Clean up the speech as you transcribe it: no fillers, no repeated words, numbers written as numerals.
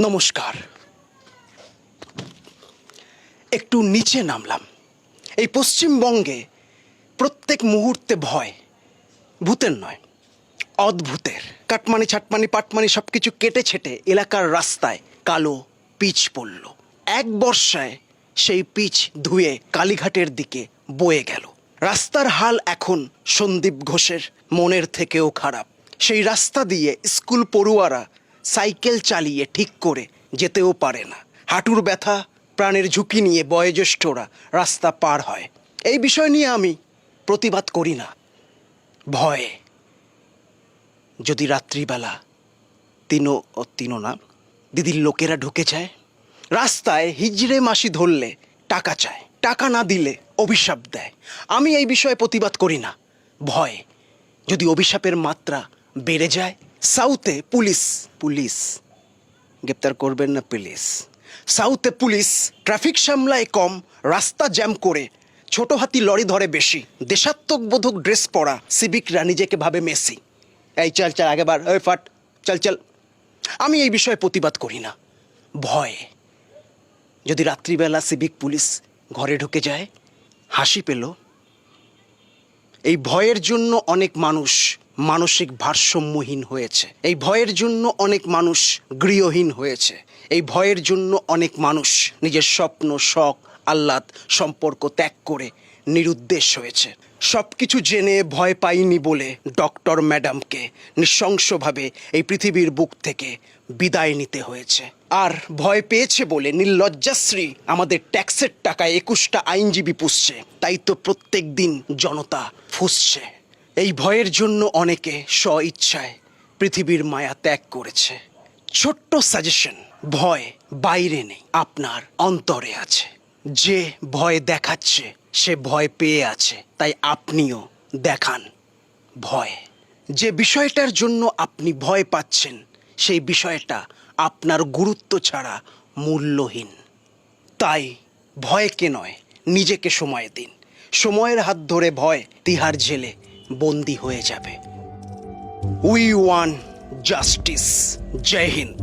নমস্কার। একটু নিচে নামলাম। এই পশ্চিমবঙ্গে প্রত্যেক মুহূর্তে ভয়, ভূতের নয়, অদ্ভুতের। কাটমানি ছাটমানি পাটমানি সব কিছু কেটে ছেটে এলাকার রাস্তায় কালো পিচ পড়ল। এক বর্ষায় সেই পিচ ধুয়ে কালীঘাটের দিকে বয়ে গেল। রাস্তার হাল এখন সন্দীপ ঘোষের মনের থেকেও খারাপ। সেই রাস্তা দিয়ে স্কুল পড়ুয়ারা সাইকেল চালিয়ে ঠিক করে যেতেও পারে না। হাঁটুর ব্যথা, প্রাণের ঝুঁকি নিয়ে বয়োজ্যেষ্ঠরা রাস্তা পার হয়। এই বিষয় নিয়ে আমি প্রতিবাদ করি না। ভয়ে যদি রাত্রিবেলা তিনো না দিদির লোকেরা ঢুকে যায়, রাস্তায় হিজড়ে মাসি ধরলে টাকা চায়, টাকা না দিলে অভিশাপ দেয়। আমি এই বিষয়ে প্রতিবাদ করি না। ভয় যদি অভিশাপের মাত্রা বেড়ে যায়, সাউথে পুলিশ গ্রেপ্তার করবেন না প্লিজ। সাউথে পুলিশ ট্রাফিক সামলায় কম, রাস্তা জ্যাম করে, ছোট হাতি লরি ধরে বেশি। দেশাত্মবোধক ড্রেস পরা সিভিকরা নিজেকে ভাবে মেসি। এই চল চল আগে বার, ওই ফাট চল চল। আমি এই বিষয়ে প্রতিবাদ করি না। ভয় যদি রাত্রিবেলা সিভিক পুলিশ ঘরে ঢুকে যায়, হাসি পেল। এই ভয়ের জন্য অনেক মানুষ মানসিক ভারসাম্যহীন হয়েছে। এই ভয়ের জন্য অনেক মানুষ গৃহহীন হয়েছে। এই ভয়ের জন্য অনেক মানুষ নিজের স্বপ্ন, শখ, আহ্লাদ, সম্পর্ক ত্যাগ করে নিরুদ্দেশ হয়েছে। সব কিছু জেনে ভয় পাইনি বলে ডক্টর ম্যাডামকে নৃশংসভাবে এই পৃথিবীর বুক থেকে বিদায় নিতে হয়েছে। আর ভয় পেয়েছে বলে নির্লজ্জাশ্রী আমাদের ট্যাক্সের টাকায় 21টা আইনজীবী পুষছে। তাই তো প্রত্যেক দিন জনতা ফুঁসছে। এই ভয়ের জন্য অনেকে স্ব ইচ্ছায় পৃথিবীর মায়া ত্যাগ করেছে। ছোট্ট সাজেশন, ভয় বাইরে নেই, আপনার অন্তরে আছে। যে ভয় দেখাচ্ছে সে ভয় পেয়ে আছে, তাই আপনিও দেখান ভয়। যে বিষয়টার জন্য আপনি ভয় পাচ্ছেন সেই বিষয়টা আপনার গুরুত্ব ছাড়া মূল্যহীন। তাই ভয়কে নয়, নিজেকে সময় দিন। সময়ের হাত ধরে ভয় তিহার জেলে বন্দি হয়ে যাবে। We want justice. জয় হিন্দ।